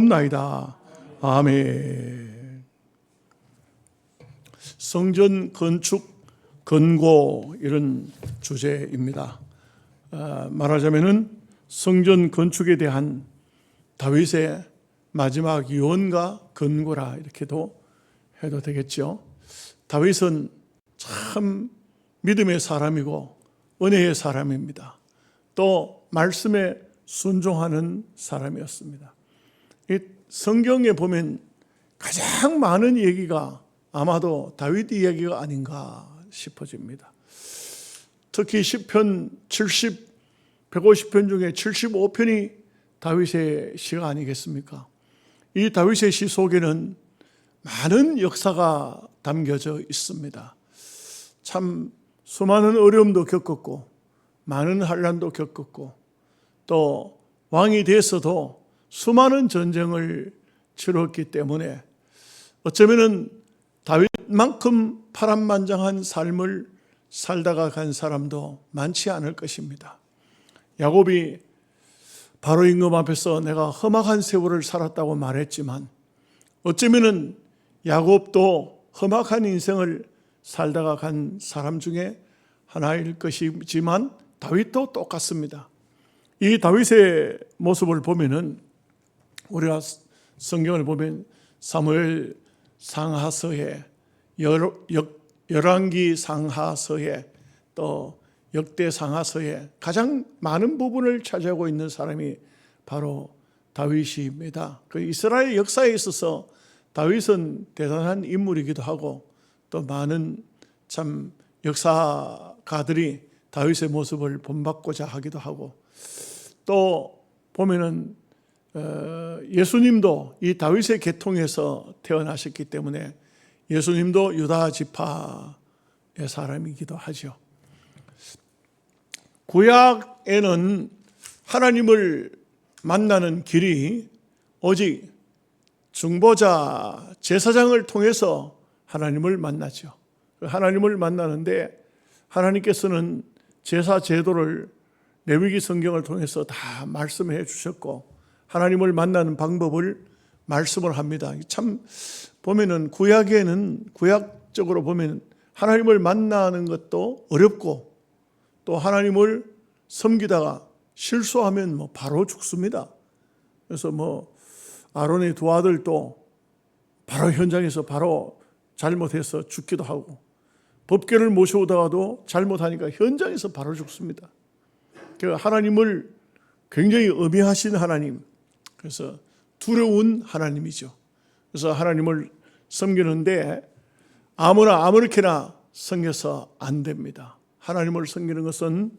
나이다. 아멘. 성전 건축, 건고 이런 주제입니다. 말하자면은 성전 건축에 대한 다윗의 마지막 유언과 건고라 이렇게도 해도 되겠죠. 다윗은 참 믿음의 사람이고 은혜의 사람입니다. 또 말씀에 순종하는 사람이었습니다. 이 성경에 보면 가장 많은 얘기가 아마도 다윗 이야기가 아닌가 싶어집니다. 특히 시편 150편 중에 75편이 다윗의 시가 아니겠습니까? 이 다윗의 시 속에는 많은 역사가 담겨져 있습니다. 참 수많은 어려움도 겪었고 많은 환난도 겪었고 또 왕이 돼서도 수많은 전쟁을 치렀기 때문에 어쩌면은 다윗만큼 파란만장한 삶을 살다가 간 사람도 많지 않을 것입니다. 야곱이 바로 임금 앞에서 내가 험악한 세월을 살았다고 말했지만 어쩌면은 야곱도 험악한 인생을 살다가 간 사람 중에 하나일 것이지만 다윗도 똑같습니다. 이 다윗의 모습을 보면은 우리가 성경을 보면 사무엘 상하서에 열왕기 상하서에 또 역대 상하서에 가장 많은 부분을 차지하고 있는 사람이 바로 다윗입니다. 그 이스라엘 역사에 있어서 다윗은 대단한 인물이기도 하고 또 많은 참 역사가들이 다윗의 모습을 본받고자 하기도 하고 또 보면은 예수님도 이 다윗의 계통에서 태어나셨기 때문에 예수님도 유다 지파의 사람이기도 하죠. 구약에는 하나님을 만나는 길이 오직 중보자 제사장을 통해서 하나님을 만나죠. 하나님을 만나는데 하나님께서는 제사 제도를 레위기 성경을 통해서 다 말씀해 주셨고 하나님을 만나는 방법을 말씀을 합니다. 참 보면은 구약적으로 보면 하나님을 만나는 것도 어렵고 또 하나님을 섬기다가 실수하면 바로 죽습니다. 그래서 아론의 두 아들도 바로 현장에서 바로 잘못해서 죽기도 하고 법궤를 모셔오다가도 잘못하니까 현장에서 바로 죽습니다. 그러니까 하나님을 굉장히 엄해하신 하나님, 그래서 두려운 하나님이죠. 그래서 하나님을 섬기는데 아무렇게나 섬겨서 안 됩니다. 하나님을 섬기는 것은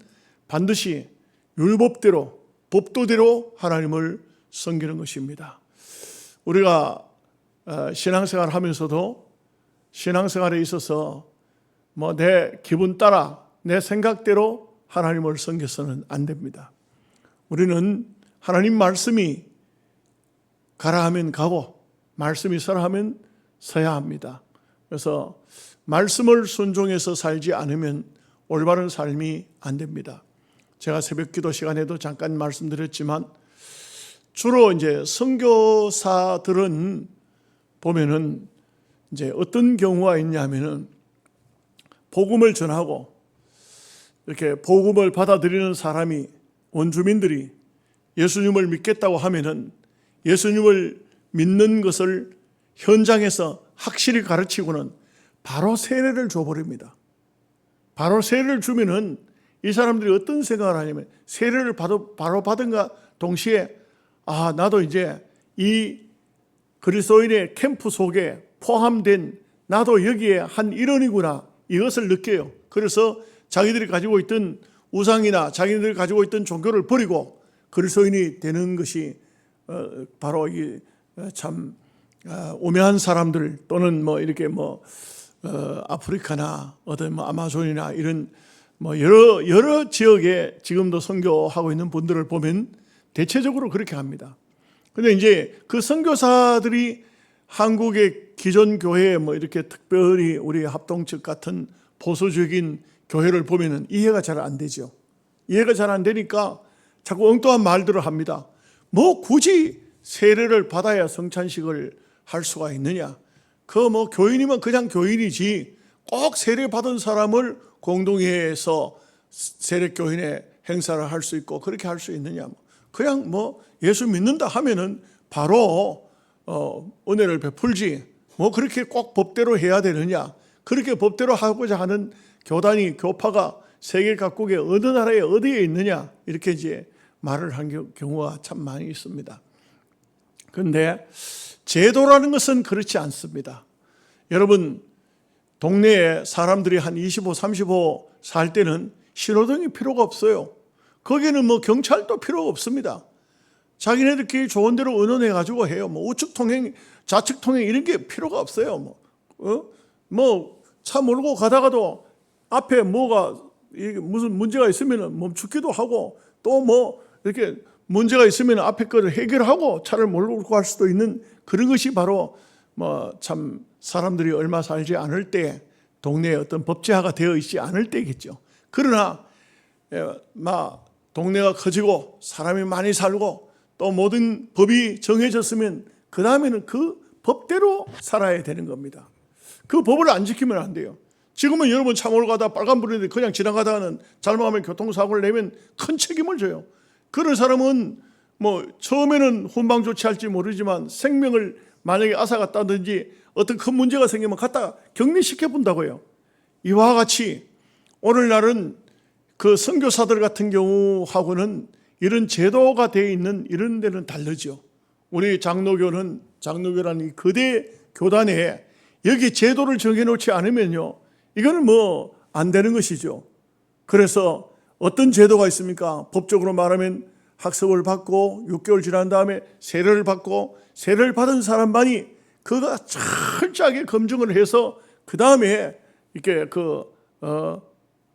반드시 율법대로 법도대로 하나님을 섬기는 것입니다. 우리가 신앙생활을 하면서도 신앙생활에 있어서 내 기분 따라 내 생각대로 하나님을 섬겨서는 안 됩니다. 우리는 하나님 말씀이 가라 하면 가고 말씀이 서라 하면 서야 합니다. 그래서 말씀을 순종해서 살지 않으면 올바른 삶이 안 됩니다. 제가 새벽 기도 시간에도 잠깐 말씀드렸지만 주로 이제 선교사들은 보면은 이제 어떤 경우가 있냐면은 복음을 전하고 이렇게 복음을 받아들이는 사람이 원주민들이 예수님을 믿겠다고 하면은 예수님을 믿는 것을 현장에서 확실히 가르치고는 바로 세례를 줘버립니다. 바로 세례를 주면은 이 사람들이 어떤 생각을 하냐면 세례를 바로 받은가 동시에 나도 이제 이 그리스도인의 캠프 속에 포함된 나도 여기에 한 일원이구나 이것을 느껴요. 그래서 자기들이 가지고 있던 우상이나 자기들이 가지고 있던 종교를 버리고 그리스도인이 되는 것이 바로 이 참 오묘한 사람들 또는 이렇게 아프리카나 어떤 아마존이나 이런 여러 지역에 지금도 선교하고 있는 분들을 보면 대체적으로 그렇게 합니다. 근데 이제 그 선교사들이 한국의 기존 교회 이렇게 특별히 우리 합동측 같은 보수적인 교회를 보면은 이해가 잘 안 되죠. 이해가 잘 안 되니까 자꾸 엉뚱한 말들을 합니다. 굳이 세례를 받아야 성찬식을 할 수가 있느냐? 그 뭐 교인이면 그냥 교인이지 꼭 세례 받은 사람을 공동회에서 세례교인의 행사를 할 수 있고 그렇게 할 수 있느냐? 그냥 뭐 예수 믿는다 하면은 바로 은혜를 베풀지 뭐 그렇게 꼭 법대로 해야 되느냐? 그렇게 법대로 하고자 하는 교단이 교파가 세계 각국의 어느 나라에 어디에 있느냐? 이렇게 이제 말을 한 경우가 참 많이 있습니다. 그런데 제도라는 것은 그렇지 않습니다. 여러분, 동네에 사람들이 한 25, 35 살 때는 신호등이 필요가 없어요. 거기는 뭐 경찰도 필요가 없습니다. 자기네들끼리 좋은 대로 의논해가지고 해요. 뭐 우측 통행, 좌측 통행 이런 게 필요가 없어요. 뭐 차 몰고 가다가도 앞에 뭐가 무슨 문제가 있으면 멈추기도 하고 또 뭐 이렇게 문제가 있으면 앞에 거를 해결하고 차를 몰고 갈 수도 있는 그런 것이 바로 뭐 참 사람들이 얼마 살지 않을 때 동네에 어떤 법제화가 되어 있지 않을 때겠죠. 그러나 막 동네가 커지고 사람이 많이 살고 또 모든 법이 정해졌으면 그 다음에는 그 법대로 살아야 되는 겁니다. 그 법을 안 지키면 안 돼요. 지금은 여러분 차 몰고 가다 빨간불인데 그냥 지나가다가는 잘못하면 교통사고를 내면 큰 책임을 져요. 그런 사람은 뭐 처음에는 훈방 조치할지 모르지만 생명을 만약에 앗아갔다든지 어떤 큰 문제가 생기면 갖다 격리시켜 본다고요. 이와 같이 오늘날은 그 선교사들 같은 경우하고는 이런 제도가 되어 있는 이런 데는 다르죠. 우리 장로교라는 이 거대 교단에 여기 제도를 정해놓지 않으면요, 이거는 뭐 안 되는 것이죠. 그래서 어떤 제도가 있습니까? 법적으로 말하면 학습을 받고 6개월 지난 다음에 세례를 받고 세례를 받은 사람만이 그가 철저하게 검증을 해서 그 다음에 이렇게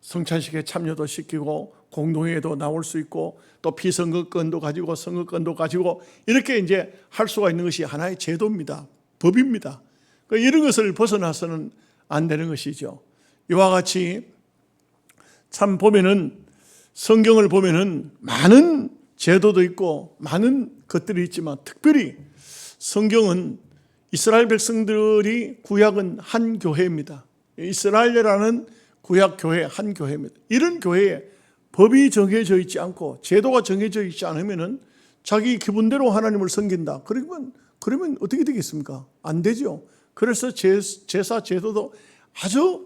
성찬식에 참여도 시키고 공동회에도 나올 수 있고 또 피선거권도 가지고 선거권도 가지고 이렇게 이제 할 수가 있는 것이 하나의 제도입니다. 법입니다. 이런 것을 벗어나서는 안 되는 것이죠. 이와 같이 참 보면은 성경을 보면은 많은 제도도 있고 많은 것들이 있지만 특별히 성경은 이스라엘 백성들이 구약은 한 교회입니다. 이스라엘이라는 구약 교회 한 교회입니다. 이런 교회에 법이 정해져 있지 않고 제도가 정해져 있지 않으면은 자기 기분대로 하나님을 섬긴다. 그러면 어떻게 되겠습니까? 안 되죠. 그래서 제사 제도도 아주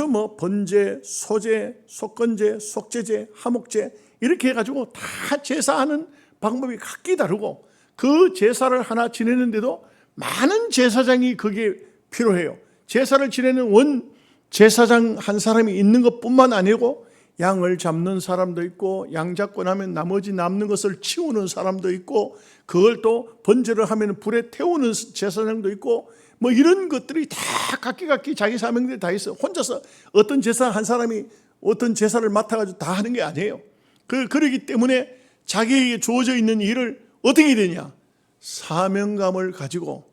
뭐 번제, 소제, 속건제, 속제제, 하목제 이렇게 해가지고 다 제사하는 방법이 각기 다르고 그 제사를 하나 지내는데도 많은 제사장이 그게 필요해요. 제사를 지내는 원 제사장 한 사람이 있는 것뿐만 아니고 양을 잡는 사람도 있고 양 잡고 나면 나머지 남는 것을 치우는 사람도 있고 그걸 또 번제를 하면 불에 태우는 제사장도 있고 뭐 이런 것들이 다 각기 자기 사명들이 다 있어요. 혼자서 어떤 제사 한 사람이 어떤 제사를 맡아가지고 다 하는 게 아니에요. 그러기 때문에 자기에게 주어져 있는 일을 어떻게 해야 되냐? 사명감을 가지고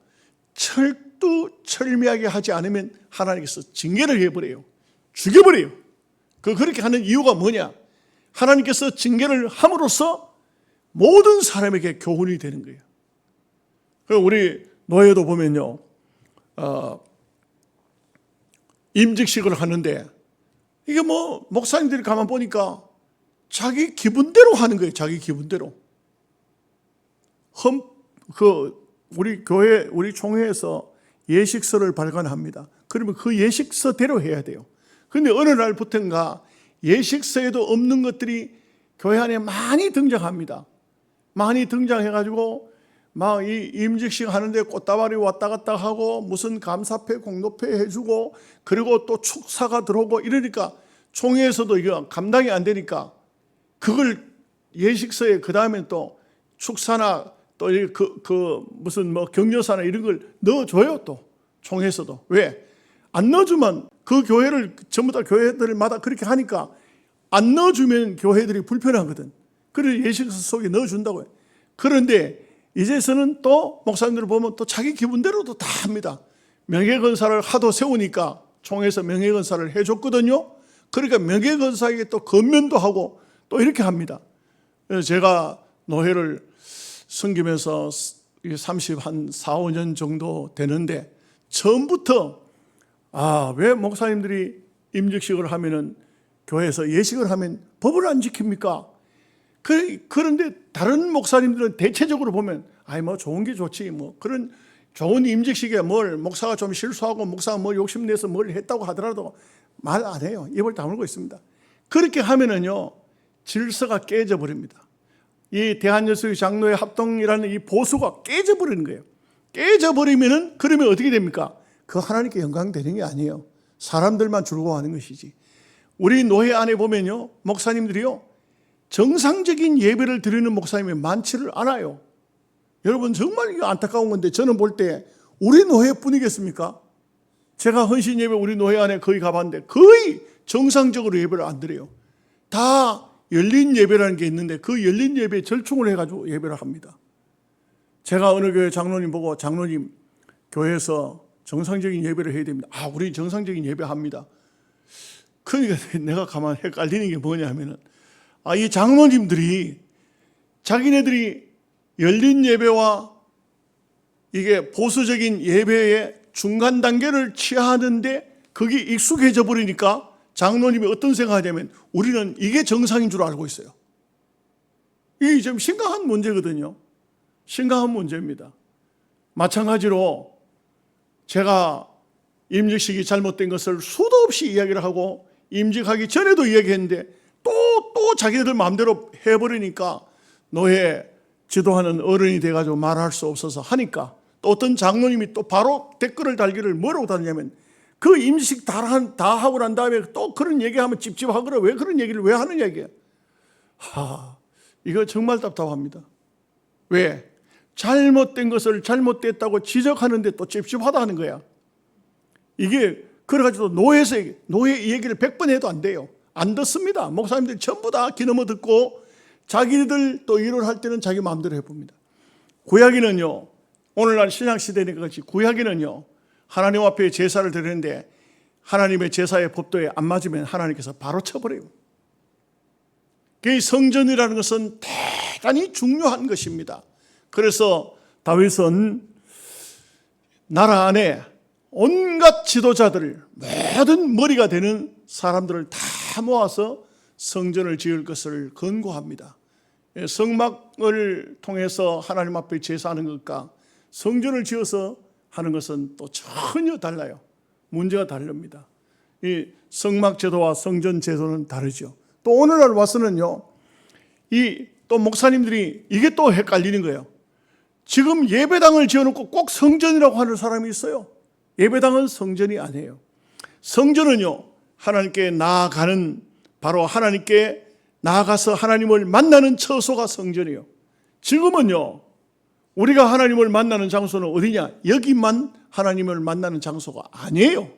철두철미하게 하지 않으면 하나님께서 징계를 해버려요. 죽여버려요. 그렇게 하는 이유가 뭐냐? 하나님께서 징계를 함으로써 모든 사람에게 교훈이 되는 거예요. 우리 노예도 보면요, 임직식을 하는데 이게 뭐 목사님들이 가만 보니까 자기 기분대로 하는 거예요. 자기 기분대로. 우리 교회, 우리 총회에서 예식서를 발간합니다. 그러면 그 예식서대로 해야 돼요. 그런데 어느 날부터인가 예식서에도 없는 것들이 교회 안에 많이 등장합니다. 많이 등장해가지고 막 이 임직식 하는데 꽃다발이 왔다 갔다 하고 무슨 감사패, 공로패 해주고 그리고 또 축사가 들어오고 이러니까 총회에서도 이거 감당이 안 되니까 그걸 예식서에 그 다음에 또 축사나 또 무슨 뭐 격려사나 이런 걸 넣어줘요. 또 총회에서도. 왜? 안 넣어주면 그 교회를 전부 다 교회들마다 그렇게 하니까 안 넣어주면 교회들이 불편하거든. 그래서 예식서 속에 넣어준다고 해요. 그런데 이제서는 또 목사님들을 보면 또 자기 기분대로도 다 합니다. 명예건사를 하도 세우니까 총회에서 명예건사를 해줬거든요. 그러니까 명예건사에게 또 건면도 하고 또 이렇게 합니다. 그래서 제가 노회를 섬기면서 30한 4, 5년 정도 되는데 처음부터 왜 목사님들이 임직식을 하면은 교회에서 예식을 하면 법을 안 지킵니까? 그런데 다른 목사님들은 대체적으로 보면 뭐 좋은 게 좋지, 뭐 그런 좋은 임직식에 뭘 목사가 좀 실수하고 목사가 뭐 욕심내서 뭘 했다고 하더라도 말 안 해요. 입을 다물고 있습니다. 그렇게 하면은요 질서가 깨져버립니다. 이 대한예수의 장로의 합동이라는 이 보수가 깨져버리는 거예요. 깨져버리면은 그러면 어떻게 됩니까? 그 하나님께 영광 되는 게 아니에요. 사람들만 즐거워하는 것이지. 우리 노회 안에 보면요 목사님들이요 정상적인 예배를 드리는 목사님이 많지를 않아요. 여러분 정말 이거 안타까운 건데 저는 볼 때 우리 노회뿐이겠습니까? 제가 헌신 예배 우리 노회 안에 거의 가봤는데 거의 정상적으로 예배를 안 드려요. 다 열린 예배라는 게 있는데 그 열린 예배에 절충을 해가지고 예배를 합니다. 제가 어느 교회 장로님 보고 장로님 교회에서 정상적인 예배를 해야 됩니다. 우리 정상적인 예배 합니다. 그러니까 내가 가만 헷갈리는 게 뭐냐 하면은 이 장로님들이 자기네들이 열린 예배와 이게 보수적인 예배의 중간 단계를 취하는데 그게 익숙해져 버리니까 장로님이 어떤 생각하냐면 우리는 이게 정상인 줄 알고 있어요. 이게 좀 심각한 문제거든요. 심각한 문제입니다. 마찬가지로 제가 임직식이 잘못된 것을 수도 없이 이야기를 하고 임직하기 전에도 이야기했는데 또 자기들 마음대로 해버리니까 노예 지도하는 어른이 돼가지고 말할 수 없어서 하니까 또 어떤 장로님이 또 바로 댓글을 달기를 뭐라고 달냐면 그 임직 다 하고 난 다음에 또 그런 얘기하면 찝찝하거나 왜 그런 얘기를 왜 하는 얘기야? 이거 정말 답답합니다. 왜? 잘못된 것을 잘못됐다고 지적하는데 또 찝찝하다 하는 거야. 이게 그래가지고 노예 얘기를 100번 해도 안 돼요. 안 듣습니다. 목사님들 전부 다 귀넘어 듣고 자기들 또 일을 할 때는 자기 마음대로 해봅니다. 구약에는요, 오늘날 신약시대니까 그렇지 구약에는요, 하나님 앞에 제사를 드리는데 하나님의 제사의 법도에 안 맞으면 하나님께서 바로 쳐버려요. 그 성전이라는 것은 대단히 중요한 것입니다. 그래서 다윗은 나라 안에 온갖 지도자들을 모든 머리가 되는 사람들을 다 모아서 성전을 지을 것을 권고합니다. 성막을 통해서 하나님 앞에 제사하는 것과 성전을 지어서 하는 것은 또 전혀 달라요. 문제가 다릅니다. 이 성막 제도와 성전 제도는 다르죠. 또 오늘날 와서는요, 또 목사님들이 이게 또 헷갈리는 거예요. 지금 예배당을 지어놓고 꼭 성전이라고 하는 사람이 있어요. 예배당은 성전이 아니에요. 성전은요, 하나님께 나아가는, 바로 하나님께 나아가서 하나님을 만나는 처소가 성전이에요. 지금은요, 우리가 하나님을 만나는 장소는 어디냐? 여기만 하나님을 만나는 장소가 아니에요.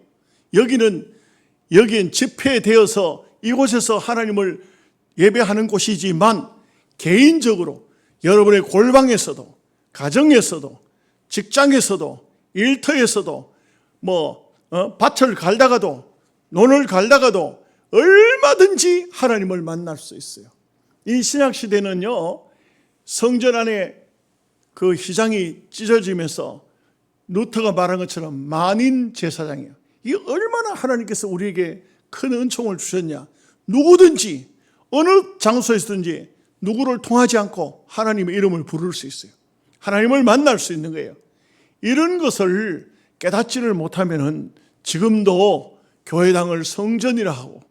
여기엔 집회되어서 이곳에서 하나님을 예배하는 곳이지만 개인적으로 여러분의 골방에서도, 가정에서도, 직장에서도, 일터에서도, 밭을 갈다가도, 논을 갈다가도 얼마든지 하나님을 만날 수 있어요. 이 신약시대는요, 성전 안에 그 휘장이 찢어지면서 루터가 말한 것처럼 만인 제사장이에요. 이게 얼마나 하나님께서 우리에게 큰 은총을 주셨냐. 누구든지 어느 장소에서든지 누구를 통하지 않고 하나님의 이름을 부를 수 있어요. 하나님을 만날 수 있는 거예요. 이런 것을 깨닫지를 못하면은 지금도 교회당을 성전이라 하고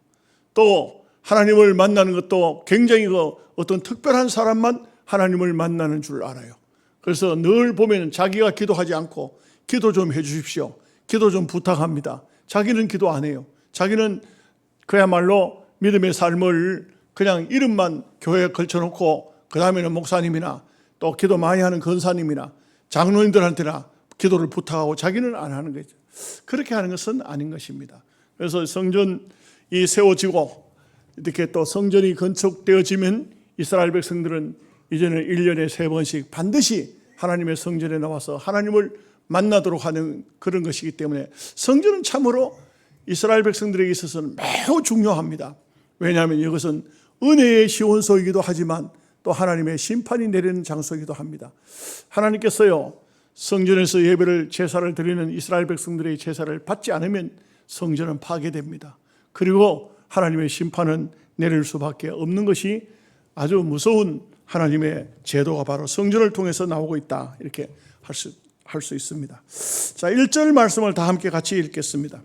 또 하나님을 만나는 것도 굉장히 어떤 특별한 사람만 하나님을 만나는 줄 알아요. 그래서 늘 보면 자기가 기도하지 않고 기도 좀 해 주십시오. 기도 좀 부탁합니다. 자기는 기도 안 해요. 자기는 그야말로 믿음의 삶을 그냥 이름만 교회에 걸쳐놓고 그 다음에는 목사님이나 또 기도 많이 하는 권사님이나 장로님들한테나 기도를 부탁하고 자기는 안 하는 거죠. 그렇게 하는 것은 아닌 것입니다. 그래서 성전이 세워지고 이렇게 또 성전이 건축되어지면 이스라엘 백성들은 이제는 1년에 3번씩 반드시 하나님의 성전에 나와서 하나님을 만나도록 하는 그런 것이기 때문에 성전은 참으로 이스라엘 백성들에게 있어서는 매우 중요합니다. 왜냐하면 이것은 은혜의 시온소이기도 하지만 또 또 하나님의 심판이 내리는 장소이기도 합니다. 하나님께서요, 성전에서 예배를 제사를 드리는 이스라엘 백성들의 제사를 받지 않으면 성전은 파괴됩니다. 그리고 하나님의 심판은 내릴 수밖에 없는 것이 아주 무서운 하나님의 제도가 바로 성전을 통해서 나오고 있다, 이렇게 할 수 있습니다. 자, 1절 말씀을 다 함께 같이 읽겠습니다.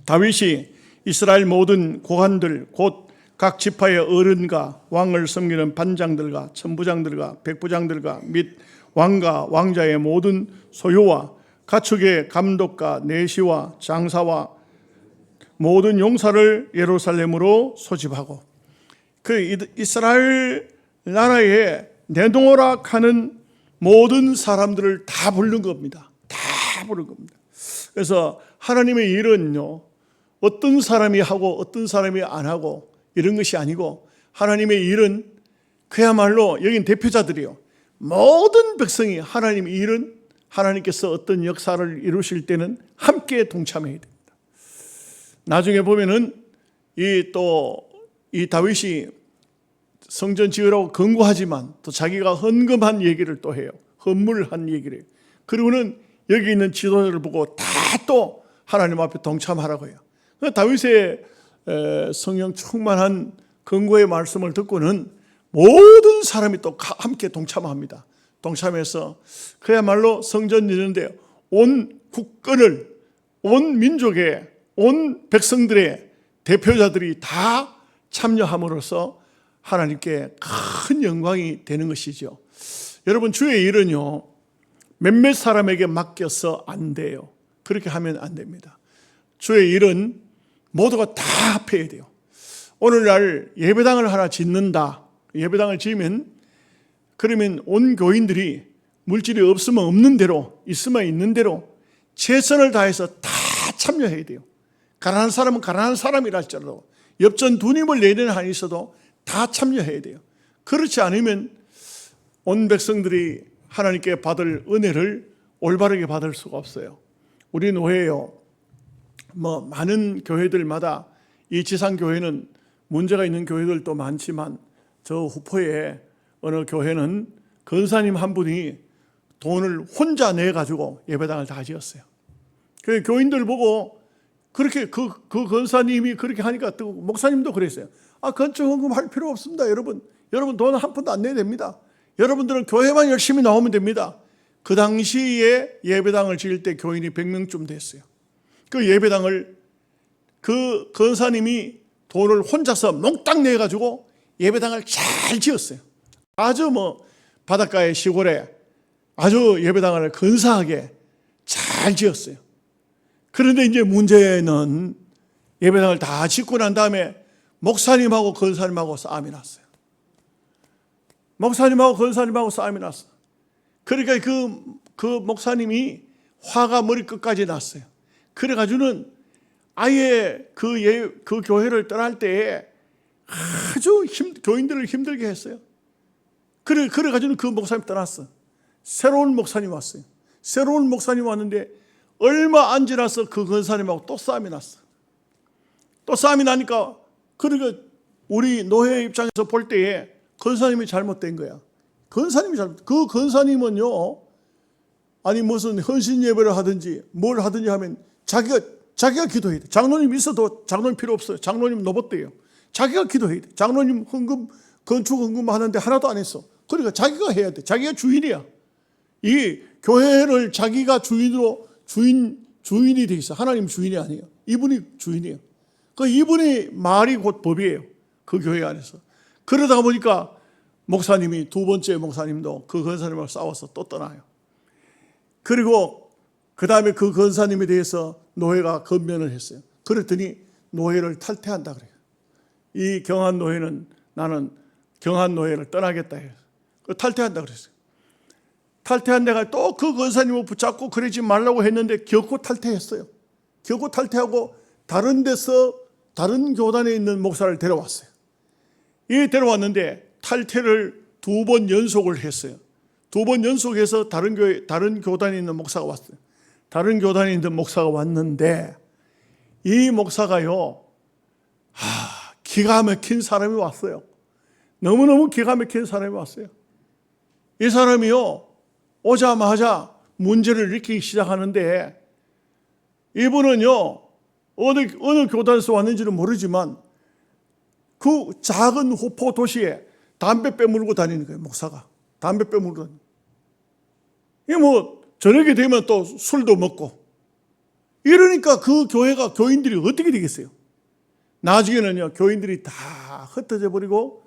다윗이 이스라엘 모든 고관들 곧 각 지파의 어른과 왕을 섬기는 반장들과 천부장들과 백부장들과 및 왕과 왕자의 모든 소유와 가축의 감독과 내시와 장사와 모든 용사를 예루살렘으로 소집하고, 그 이스라엘 나라에 내놓으라 하는 모든 사람들을 다 부른 겁니다. 다 부른 겁니다. 그래서 하나님의 일은요, 어떤 사람이 하고 어떤 사람이 안 하고 이런 것이 아니고, 하나님의 일은 그야말로 여긴 대표자들이요, 모든 백성이 하나님의 일은 하나님께서 어떤 역사를 이루실 때는 함께 동참해야 됩니다. 나중에 보면은 이 다윗이 성전 지으라고 권고하지만 또 자기가 헌금한 얘기를 또 해요. 헌물한 얘기를 해요. 그리고는 여기 있는 지도자를 보고 다 또 하나님 앞에 동참하라고 해요. 다윗의 성령 충만한 권고의 말씀을 듣고는 모든 사람이 또 함께 동참합니다. 동참해서 그야말로 성전 짓는데 온 국권을, 온 민족의, 온 백성들의 대표자들이 다 참여함으로써 하나님께 큰 영광이 되는 것이죠. 여러분, 주의 일은요, 몇몇 사람에게 맡겨서 안 돼요. 그렇게 하면 안 됩니다. 주의 일은 모두가 다 합해야 돼요. 오늘날 예배당을 하나 짓는다. 예배당을 지으면, 그러면 온 교인들이 물질이 없으면 없는 대로, 있으면 있는 대로 최선을 다해서 다 참여해야 돼요. 가난한 사람은 가난한 사람이라 할지라도, 엽전 두 입을 내리는 한이 있어도 다 참여해야 돼요. 그렇지 않으면 온 백성들이 하나님께 받을 은혜를 올바르게 받을 수가 없어요. 우리 노회요, 많은 교회들마다, 이 지상교회는 문제가 있는 교회들도 많지만 저 후포에 어느 교회는 권사님 한 분이 돈을 혼자 내가지고 예배당을 다 지었어요. 그 교인들 보고 그렇게 그 권사님이 그렇게 하니까 또 목사님도 그랬어요. 건축 헌금 할 필요 없습니다. 여러분 돈 한 푼도 안 내야 됩니다. 여러분들은 교회만 열심히 나오면 됩니다. 그 당시에 예배당을 지을 때 교인이 100명쯤 됐어요. 그 예배당을 그 권사님이 돈을 혼자서 몽땅 내가지고 예배당을 잘 지었어요. 아주 바닷가의 시골에 아주 예배당을 근사하게 잘 지었어요. 그런데 이제 문제는 예배당을 다 짓고 난 다음에 목사님하고 권사님하고 싸움이 났어요. 목사님하고 권사님하고 싸움이 났어요. 그러니까 그 목사님이 화가 머리끝까지 났어요. 그래가지고는 아예 그 교회를 떠날 때에 아주 교인들을 힘들게 했어요. 그래가지고는 그 목사님 떠났어. 새로운 목사님 왔어요. 새로운 목사님 왔는데 얼마 안 지나서 그 권사님하고 또 싸움이 났어. 또 싸움이 나니까, 그러니까 우리 노회 입장에서 볼 때에 권사님이 잘못된 거야. 그 권사님은요, 아니 무슨 헌신 예배를 하든지 뭘 하든지 하면 자기가 기도해야 돼. 장로님 있어도 장로님 필요 없어요. 장로님 노봇대요. 자기가 기도해야 돼. 장로님 건축 헌금 하는데 하나도 안 했어. 그러니까 자기가 해야 돼. 자기가 주인이야. 이 교회를 자기가 주인이 돼 있어. 하나님 주인이 아니에요. 이분이 주인이에요. 이분이 말이 곧 법이에요. 그 교회 안에서. 그러다 보니까 목사님이, 두 번째 목사님도 그 권사님하고 싸워서 또 떠나요. 그리고 그 다음에 그 권사님에 대해서 노회가 건면을 했어요. 그랬더니 노회를 탈퇴한다 그래요. 이 경한 노회는 나는 경한 노회를 떠나겠다 해서 탈퇴한다 그랬어요. 탈퇴한 데가 또 그 권사님을 붙잡고 그러지 말라고 했는데 결코 탈퇴했어요. 결코 탈퇴하고 다른 데서 다른 교단에 있는 목사를 데려왔어요. 이 데려왔는데 탈퇴를 2번 연속을 했어요. 2번 연속해서 다른 교단에 있는 목사가 왔어요. 다른 교단에 있는 목사가 왔는데 이 목사가요, 기가 막힌 사람이 왔어요. 너무너무 기가 막힌 사람이 왔어요. 이 사람이요, 오자마자 문제를 일으키기 시작하는데, 이분은요, 어느 교단에서 왔는지는 모르지만 그 작은 호포 도시에 담배 빼물고 다니는 거예요, 목사가. 담배 빼물고 다니는. 이게 뭐 저녁에 되면 또 술도 먹고. 이러니까 그 교회가, 교인들이 어떻게 되겠어요? 나중에는요, 교인들이 다 흩어져 버리고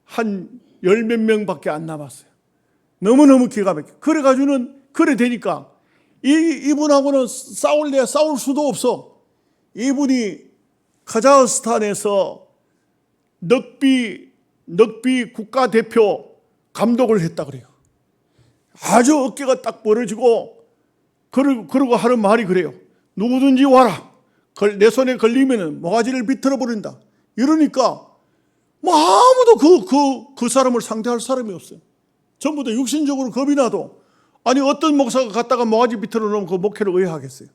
한 열 몇 명밖에 안 남았어요. 너무너무 기가 막혀. 그래가지고는, 그래 되니까 이분하고는 싸울 수도 없어. 이분이 카자흐스탄에서 넉비 국가대표 감독을 했다 그래요. 아주 어깨가 딱 벌어지고, 그러고 하는 말이 그래요. 누구든지 와라. 내 손에 걸리면은 모가지를 비틀어 버린다. 이러니까 뭐 아무도 그 사람을 상대할 사람이 없어요. 전부 다 육신적으로 겁이 나도, 아니 어떤 목사가 갔다가 모가지 비틀어 놓으면 그 목회를 왜 하겠어요?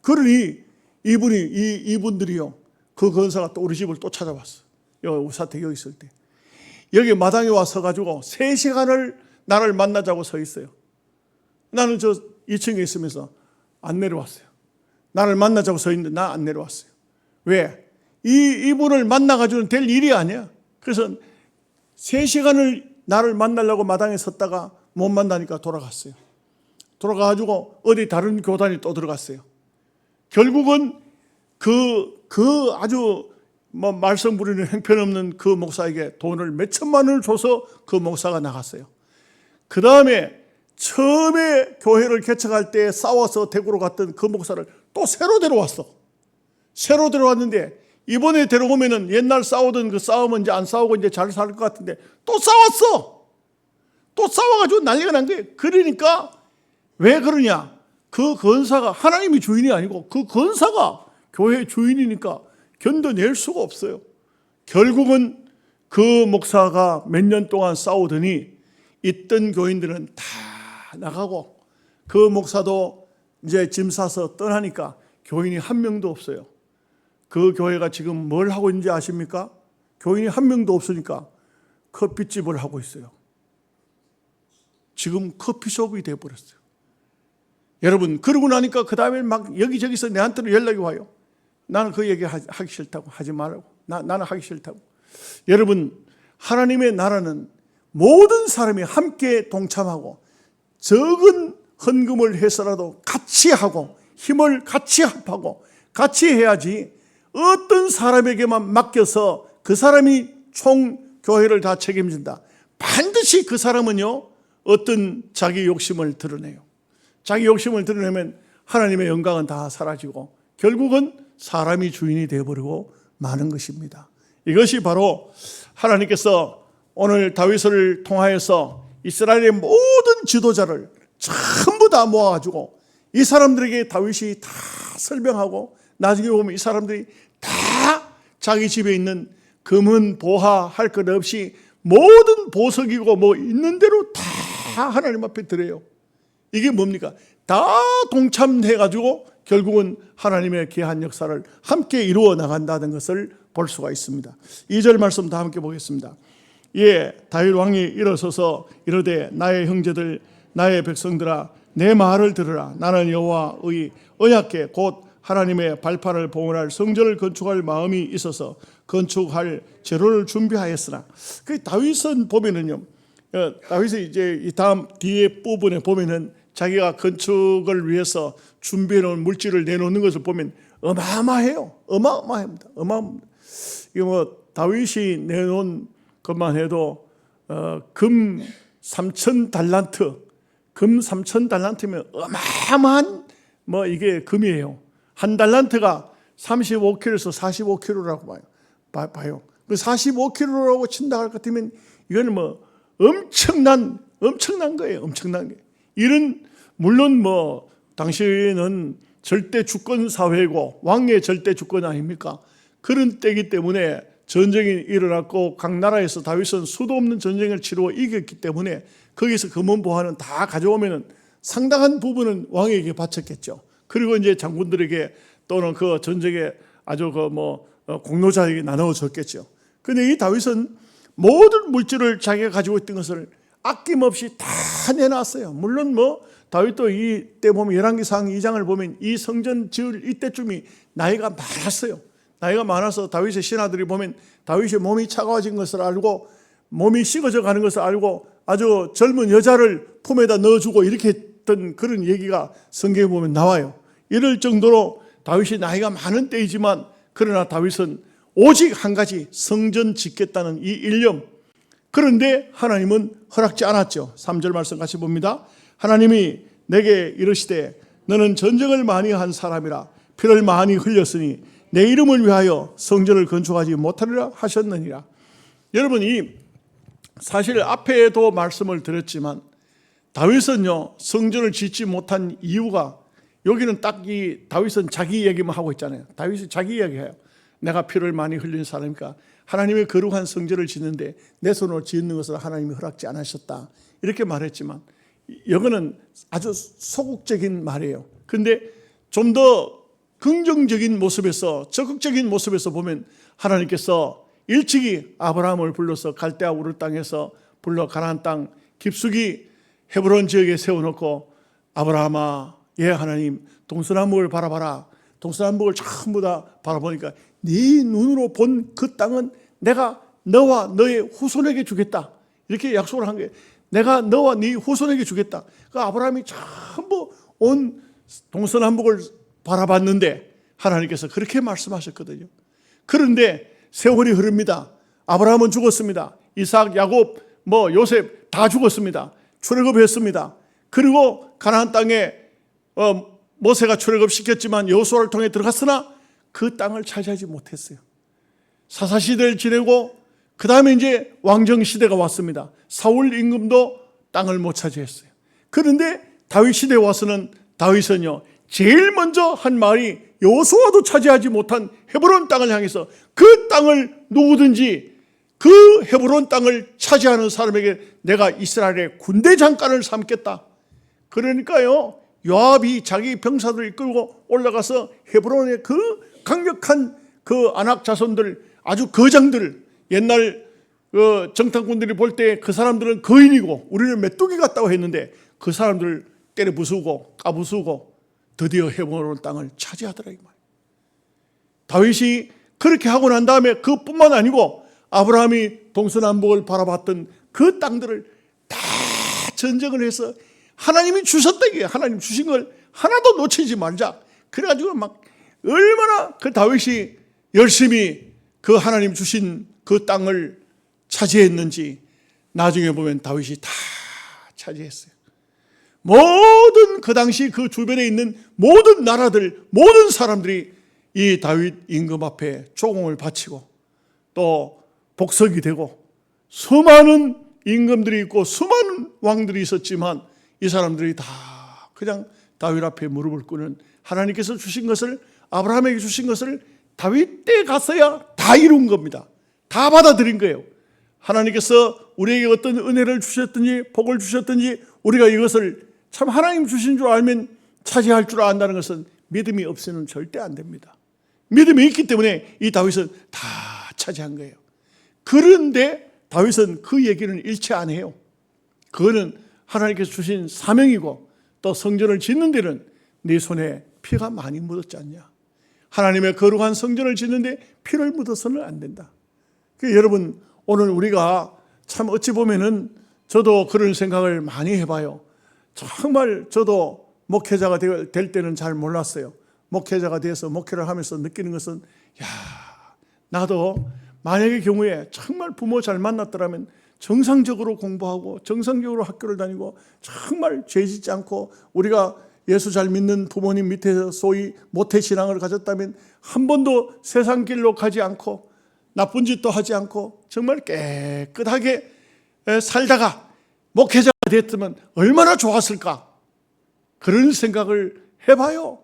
그러니 이분들이요, 그 권사가 또 우리 집을 또 찾아왔어. 여기 사택 있을 때 여기 마당에 와서 가지고 3시간을 나를 만나자고 서 있어요. 나는 저 2층에 있으면서 안 내려왔어요. 나를 만나자고 서 있는데 나 안 내려왔어요. 왜? 이분을 만나가지고는 될 일이 아니야. 그래서 3시간을 나를 만나려고 마당에 섰다가 못 만나니까 돌아갔어요. 돌아가가지고 어디 다른 교단이 또 들어갔어요. 결국은 그 아주 뭐 말썽 부리는 형편없는 그 목사에게 돈을 몇 천만 원을 줘서 그 목사가 나갔어요. 그 다음에 처음에 교회를 개척할 때 싸워서 대구로 갔던 그 목사를 또 새로 데려왔어. 새로 데려왔는데 이번에 데려오면은 옛날 싸우던 그 싸움은 이제 안 싸우고 이제 잘 살 것 같은데 또 싸웠어. 또 싸워가지고 난리가 난 거예요. 그러니까 왜 그러냐? 그 권사가 하나님이 주인이 아니고 그 권사가 교회 주인이니까 견뎌낼 수가 없어요. 결국은 그 목사가 몇 년 동안 싸우더니 있던 교인들은 다 나가고 그 목사도 이제 짐 싸서 떠나니까 교인이 한 명도 없어요. 그 교회가 지금 뭘 하고 있는지 아십니까? 교인이 한 명도 없으니까 커피집을 하고 있어요. 지금 커피숍이 되어버렸어요. 여러분, 그러고 나니까 그 다음에 막 여기저기서 내한테는 연락이 와요. 나는 그 얘기 하기 싫다고, 하지 말라고. 나는 하기 싫다고. 여러분, 하나님의 나라는 모든 사람이 함께 동참하고 적은 헌금을 해서라도 같이 하고 힘을 같이 합하고 같이 해야지, 어떤 사람에게만 맡겨서 그 사람이 총 교회를 다 책임진다. 반드시 그 사람은요, 어떤 자기 욕심을 드러내요. 자기 욕심을 드러내면 하나님의 영광은 다 사라지고 결국은 사람이 주인이 되어버리고 마는 것입니다. 이것이 바로 하나님께서 오늘 다윗을 통하여서 이스라엘의 모든 지도자를 전부 다 모아가지고 이 사람들에게 다윗이 다 설명하고, 나중에 보면 이 사람들이 다 자기 집에 있는 금은 보화 할 것 없이 모든 보석이고 뭐 있는 대로 다 하나님 앞에 드려요. 이게 뭡니까? 다 동참해가지고 결국은 하나님의 귀한 역사를 함께 이루어 나간다는 것을 볼 수가 있습니다. 2절 말씀 다 함께 보겠습니다. 예, 다윗 왕이 일어서서 이르되 나의 형제들, 나의 백성들아, 내 말을 들으라. 나는 여호와의 언약궤 곧 하나님의 발판을 봉헌할 성전을 건축할 마음이 있어서 건축할 재료를 준비하였으나, 그 다윗은 보면은요, 다윗이 이제 이 다음 뒤에 부분에 보면은 자기가 건축을 위해서 준비해 놓은 물질을 내놓는 것을 보면 어마어마해요. 어마어마합니다. 어마어마합니다. 이거 뭐 다윗이 내놓은 것만 해도 금 3,000달란트, 금 3,000달란트면 어마어마한 뭐 이게 금이에요. 한 달란트가 35kg에서 45kg라고 봐요. 그 45kg라고 친다 할 것 같으면 이거는 뭐 엄청난 거예요. 엄청난 게. 이런, 물론 뭐 당시에는 절대 주권 사회고 왕의 절대 주권 아닙니까? 그런 때이기 때문에 전쟁이 일어났고 각 나라에서 다윗은 수도 없는 전쟁을 치르고 이겼기 때문에 거기서 금은 보화는 다 가져오면은 상당한 부분은 왕에게 바쳤겠죠. 그리고 이제 장군들에게 또는 그 전쟁에 아주 그 뭐 공로자에게 나눠줬겠죠. 근데 이 다윗은 모든 물질을 자기가 가지고 있던 것을 아낌없이 다 내놨어요. 물론 다윗도 이때 보면 열왕기상 2장을 보면 이 성전 지을 이때쯤이 나이가 많았어요. 나이가 많아서 다윗의 신하들이 보면 다윗의 몸이 차가워진 것을 알고 몸이 식어져 가는 것을 알고 아주 젊은 여자를 품에다 넣어주고 이렇게 했던 그런 얘기가 성경에 보면 나와요. 이럴 정도로 다윗이 나이가 많은 때이지만 그러나 다윗은 오직 한 가지 성전 짓겠다는 이 일념. 그런데 하나님은 허락지 않았죠. 3절 말씀 같이 봅니다. 하나님이 내게 이르시되 너는 전쟁을 많이 한 사람이라 피를 많이 흘렸으니 내 이름을 위하여 성전을 건축하지 못하리라 하셨느니라. 여러분, 이 사실 앞에도 말씀을 드렸지만 다윗은요 성전을 짓지 못한 이유가 여기는 딱 이 다윗은 자기 얘기만 하고 있잖아요. 다윗이 자기 얘기해요. 내가 피를 많이 흘린 사람이니까 하나님의 거룩한 성전을 짓는데 내 손으로 짓는 것을 하나님이 허락지 않으셨다 이렇게 말했지만 이거는 아주 소극적인 말이에요. 그런데 좀 더 긍정적인 모습에서 적극적인 모습에서 보면 하나님께서 일찍이 아브라함을 불러서 갈대아 우르 땅에서 불러 가나안 땅 깊숙이 헤브론 지역에 세워놓고 아브라함아 예 하나님 동서남북을 바라봐라. 동서남북을 전부 다 바라보니까 네 눈으로 본 그 땅은 내가 너와 너의 후손에게 주겠다. 이렇게 약속을 한 거예요. 내가 너와 네 후손에게 주겠다. 그 아브라함이 전부 온 동서남북을 바라봤는데 하나님께서 그렇게 말씀하셨거든요. 그런데 세월이 흐릅니다. 아브라함은 죽었습니다. 이삭, 야곱, 요셉 다 죽었습니다. 출애굽했습니다. 그리고 가나안 땅에 모세가 출애굽시켰지만 여호수아를 통해 들어갔으나 그 땅을 차지하지 못했어요. 사사시대를 지내고 그 다음에 이제 왕정시대가 왔습니다. 사울 임금도 땅을 못 차지했어요. 그런데 다윗 시대에 와서는 다윗은요 제일 먼저 한 말이 여호수아도 차지하지 못한 헤브론 땅을 향해서 그 땅을 누구든지 그 헤브론 땅을 차지하는 사람에게 내가 이스라엘의 군대 장관을 삼겠다. 그러니까요 요압이 자기 병사들을 이끌고 올라가서 헤브론의 그 강력한 그 아낙 자손들 아주 거장들 옛날 정탐꾼들이 볼 때 그 사람들은 거인이고 우리는 메뚜기 같다고 했는데 그 사람들을 때려 부수고 까부수고 드디어 헤브론 땅을 차지하더라 이 말이에요. 다윗이 그렇게 하고 난 다음에 그뿐만 아니고 아브라함이 동서남북을 바라봤던 그 땅들을 다 전쟁을 해서 하나님이 주셨다 이게 하나님 주신 걸 하나도 놓치지 말자. 그래가지고 막 얼마나 그 다윗이 열심히 그 하나님 주신 그 땅을 차지했는지 나중에 보면 다윗이 다 차지했어요. 모든 그 당시 그 주변에 있는 모든 나라들 모든 사람들이 이 다윗 임금 앞에 조공을 바치고 또 복석이 되고 수많은 임금들이 있고 수많은 왕들이 있었지만 이 사람들이 다 그냥 다윗 앞에 무릎을 꿇는 하나님께서 주신 것을 아브라함에게 주신 것을 다윗 때 갔어야 다 이룬 겁니다. 다 받아들인 거예요. 하나님께서 우리에게 어떤 은혜를 주셨든지 복을 주셨든지 우리가 이것을 참 하나님 주신 줄 알면 차지할 줄 안다는 것은 믿음이 없이는 절대 안 됩니다. 믿음이 있기 때문에 이 다윗은 다 차지한 거예요. 그런데 다윗은 그 얘기는 일체 안 해요. 그거는 하나님께서 주신 사명이고 또 성전을 짓는 데는 네 손에 피가 많이 묻었지 않냐. 하나님의 거룩한 성전을 짓는데 피를 묻어서는 안 된다. 여러분 오늘 우리가 참 어찌 보면은 저도 그런 생각을 많이 해봐요. 정말 저도 목회자가 될 때는 잘 몰랐어요. 목회자가 돼서 목회를 하면서 느끼는 것은 나도 만약의 경우에 정말 부모 잘 만났더라면 정상적으로 공부하고 정상적으로 학교를 다니고 정말 죄 짓지 않고 우리가 예수 잘 믿는 부모님 밑에서 소위 모태신앙을 가졌다면 한 번도 세상 길로 가지 않고 나쁜 짓도 하지 않고 정말 깨끗하게 살다가 목회자가 됐으면 얼마나 좋았을까 그런 생각을 해봐요.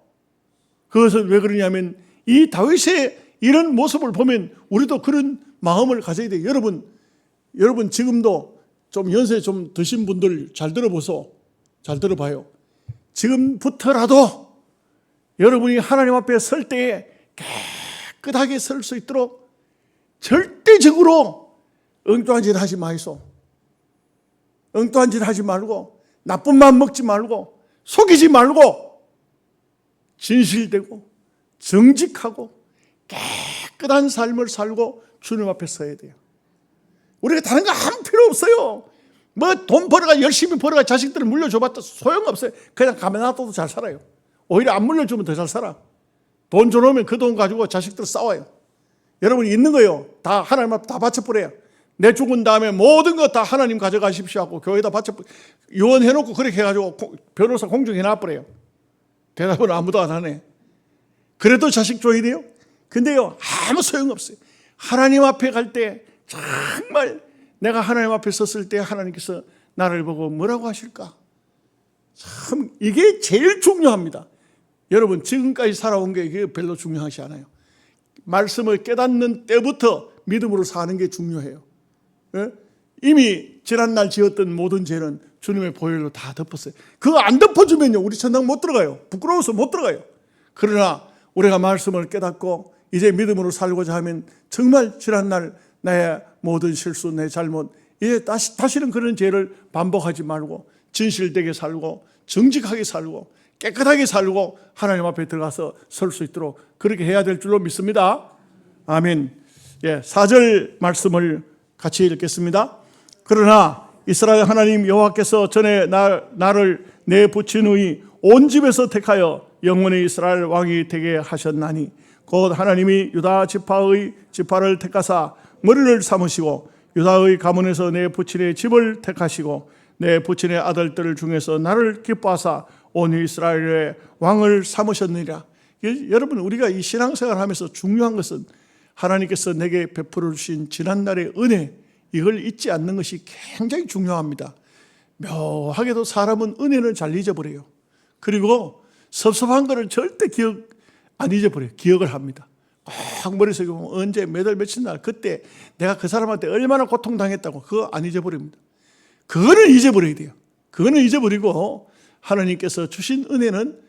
그것은 왜 그러냐면 이 다윗의 이런 모습을 보면 우리도 그런 마음을 가져야 돼요. 여러분 지금도 좀 연세 좀 드신 분들 잘 들어봐요. 지금부터라도 여러분이 하나님 앞에 설 때에 깨끗하게 설 수 있도록 절대적으로 엉뚱한 짓 하지 마이소. 엉뚱한 짓 하지 말고 나쁜 마음 먹지 말고 속이지 말고 진실되고 정직하고 깨끗한 삶을 살고 주님 앞에 서야 돼요. 우리가 다른 거 아무 필요 없어요. 뭐 돈 벌어가 열심히 벌어가 자식들을 물려줘봤자 소용없어요. 그냥 가만 놔둬도 잘 살아요. 오히려 안 물려주면 더 잘 살아. 돈 줘놓으면 그 돈 가지고 자식들 싸워요. 여러분 있는 거요. 다 하나님 앞에 다 바쳐버려요. 내 죽은 다음에 모든 거 다 하나님 가져가십시오 하고 교회에다 바쳐버려요. 유언해놓고 그렇게 해가지고 변호사 공중에 놔버려요. 대답은 아무도 안 하네. 그래도 자식 줘야 돼요? 근데요 아무 소용없어요. 하나님 앞에 갈 때 정말 내가 하나님 앞에 섰을 때 하나님께서 나를 보고 뭐라고 하실까? 참 이게 제일 중요합니다. 여러분 지금까지 살아온 게 이게 별로 중요하지 않아요. 말씀을 깨닫는 때부터 믿음으로 사는 게 중요해요. 예? 이미 지난날 지었던 모든 죄는 주님의 보혈로 다 덮었어요. 그거 안 덮어주면요 우리 천당 못 들어가요. 부끄러워서 못 들어가요. 그러나 우리가 말씀을 깨닫고 이제 믿음으로 살고자 하면 정말 지난날 나의 모든 실수, 내 잘못, 이제 다시는 그런 죄를 반복하지 말고 진실되게 살고 정직하게 살고 깨끗하게 살고 하나님 앞에 들어가서 설 수 있도록 그렇게 해야 될 줄로 믿습니다. 아멘. 4절 말씀을 같이 읽겠습니다. 그러나 이스라엘 하나님 여호와께서 전에 나를 내 부친의 온 집에서 택하여 영원히 이스라엘 왕이 되게 하셨나니 곧 하나님이 유다 지파를 택하사 머리를 삼으시고 유다의 가문에서 내 부친의 집을 택하시고 내 부친의 아들들 중에서 나를 기뻐하사 온 이스라엘의 왕을 삼으셨느니라. 여러분 우리가 이 신앙생활을 하면서 중요한 것은 하나님께서 내게 베풀어 주신 지난날의 은혜, 이걸 잊지 않는 것이 굉장히 중요합니다. 묘하게도 사람은 은혜는 잘 잊어버려요. 그리고 섭섭한 거는 절대 안 잊어버려요. 기억을 합니다. 꼭 머릿속에 보면 언제 몇 월 며칠 날 그때 내가 그 사람한테 얼마나 고통당했다고 그거 안 잊어버립니다. 그거는 잊어버려야 돼요. 그거는 잊어버리고 하나님께서 주신 은혜는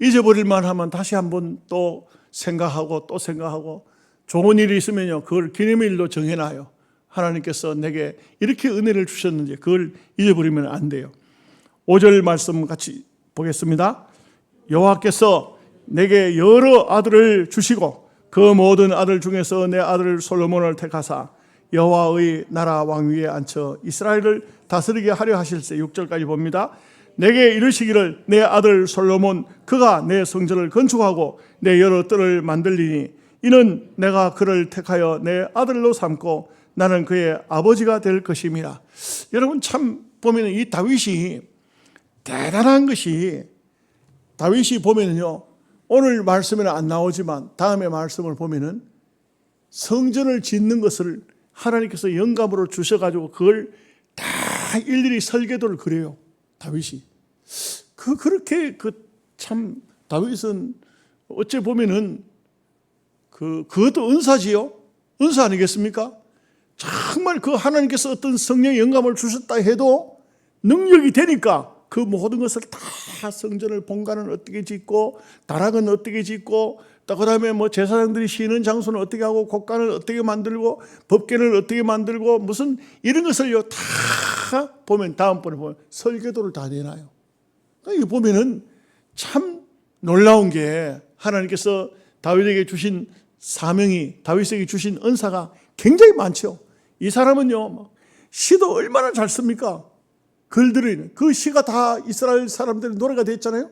잊어버릴만 하면 다시 한번 또 생각하고 또 생각하고 좋은 일이 있으면요 그걸 기념일로 정해놔요. 하나님께서 내게 이렇게 은혜를 주셨는지 그걸 잊어버리면 안 돼요. 5절 말씀 같이 보겠습니다. 여호와께서 내게 여러 아들을 주시고 그 모든 아들 중에서 내 아들 솔로몬을 택하사 여호와의 나라 왕위에 앉혀 이스라엘을 다스리게 하려 하실세. 6절까지 봅니다. 내게 이르시기를 내 아들 솔로몬 그가 내 성전을 건축하고 내 여러 뜰을 만들리니 이는 내가 그를 택하여 내 아들로 삼고 나는 그의 아버지가 될 것임이라. 여러분 참 보면 이 다윗이 대단한 것이 다윗이 보면요 오늘 말씀에는 안 나오지만 다음에 말씀을 보면은 성전을 짓는 것을 하나님께서 영감으로 주셔가지고 그걸 다 일일이 설계도를 그려요. 다윗이. 그렇게 참 다윗은 어째 보면은 그것도 은사지요. 은사 아니겠습니까? 정말 그 하나님께서 어떤 성령의 영감을 주셨다 해도 능력이 되니까 그 모든 것을 다 성전을 본관은 어떻게 짓고 다락은 어떻게 짓고 또 그다음에 뭐 제사장들이 쉬는 장소는 어떻게 하고 곡간을 어떻게 만들고 법궤를 어떻게 만들고 무슨 이런 것을요 다 보면 다음번에 보면 설계도를 다 내놔요. 그러니까 보면은 참 놀라운 게 하나님께서 다윗에게 주신 사명이 다윗에게 주신 은사가 굉장히 많죠. 이 사람은요 시도 얼마나 잘 씁니까? 글들이 그 시가 다 이스라엘 사람들의 노래가 됐잖아요.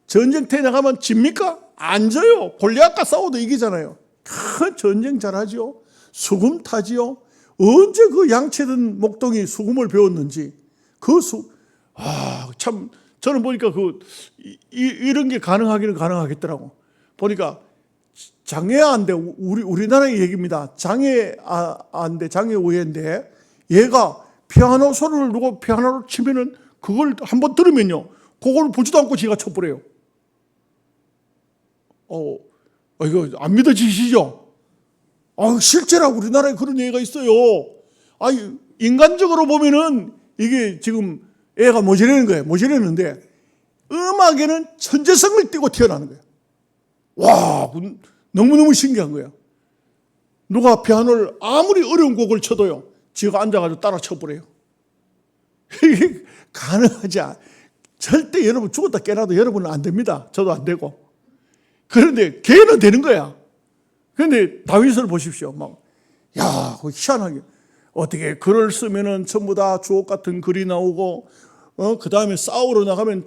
전쟁터에 나가면 집니까? 안 져요. 골리앗과 싸워도 이기잖아요. 큰 전쟁 잘하죠. 수금 타지요. 언제 그 양치던 목동이 수금을 배웠는지 참 저는 보니까 이런 게 가능하기는 가능하겠더라고. 보니까 장애아인데 우리나라의 얘기입니다. 장애우인데 얘가 피아노 소리를 누고 피아노를 치면은 그걸 한번 들으면요 그걸 보지도 않고 지가 쳐버려요. 이거 안 믿어지시죠? 실제로 우리나라에 그런 얘기가 있어요. 인간적으로 보면은 이게 지금 애가 모자라는 거예요. 모자라는데 음악에는 천재성을 띠고 태어나는 거예요. 와, 너무너무 신기한 거예요. 누가 피아노를 아무리 어려운 곡을 쳐도요 지가 앉아가지고 따라 쳐버려요. 이게 가능하지 않아. 절대 여러분 죽었다 깨어나도 여러분은 안 됩니다. 저도 안 되고. 그런데 걔는 되는 거야. 그런데 다윗을 보십시오. 희한하게. 어떻게 글을 쓰면은 전부 다 주옥 같은 글이 나오고, 그 다음에 싸우러 나가면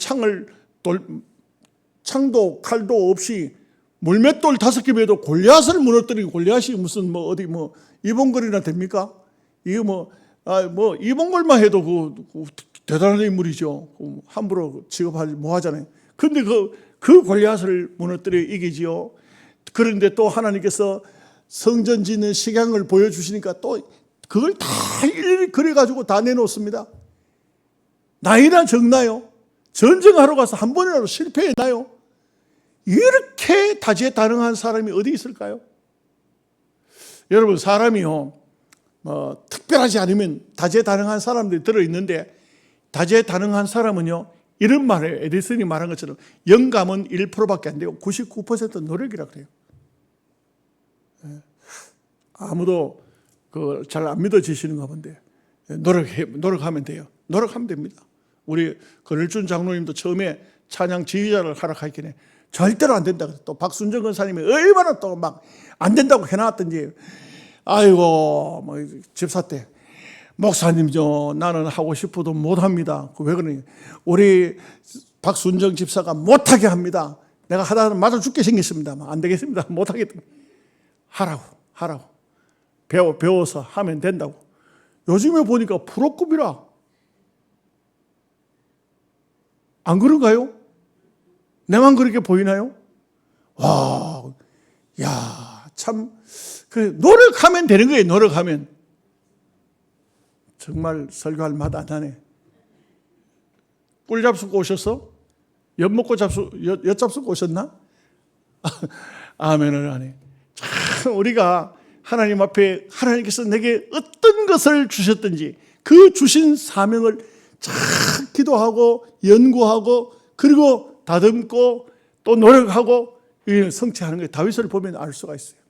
창도 칼도 없이 물맷돌 5개 매도 골리앗을 무너뜨리고, 골리앗이 무슨 이봉걸이나 됩니까? 이게 이봉걸만 해도 그 대단한 인물이죠. 함부로 취급하지 하잖아요. 근데 그 골리앗을 무너뜨려 이기지요. 그런데 또 하나님께서 성전 짓는 식양을 보여주시니까 또 그걸 다 일일이 그려가지고 다 내놓습니다. 나이나 적나요? 전쟁하러 가서 한 번이라도 실패했나요? 이렇게 다재다능한 사람이 어디 있을까요? 여러분, 사람이요, 특별하지 않으면 다재다능한 사람들이 들어있는데, 다재다능한 사람은요, 이런 말이에요. 에디슨이 말한 것처럼 영감은 1%밖에 안 되고 99% 노력이라고 그래요. 아무도 잘 안 믿어지시는가 본데, 노력하면 돼요. 노력하면 됩니다. 우리 권일준 장로님도 처음에 찬양 지휘자를 하라 하긴 해. 절대로 안 된다. 또 박순정 권사님이 얼마나 또 막 안 된다고 해놨던지, 아이고, 집사 때, 목사님죠, 나는 하고 싶어도 못합니다. 왜 그러니? 우리 박순정 집사가 못하게 합니다. 내가 하다 맞아 죽게 생겼습니다. 안 되겠습니다. 못하겠다. 하라고. 배워서 하면 된다고. 요즘에 보니까 프로급이라. 안 그런가요? 내만 그렇게 보이나요? 참, 노력하면 되는 거예요, 노력하면. 정말 설교할 맛 안 나네. 꿀 잡수고 오셨어? 엿 먹고 엿 잡수고 오셨나? 아멘을 하네. 참, 우리가 하나님 앞에 하나님께서 내게 어떤 것을 주셨든지 그 주신 사명을 참 기도하고 연구하고 그리고 다듬고 또 노력하고 성취하는 거예요. 다윗을 보면 알 수가 있어요.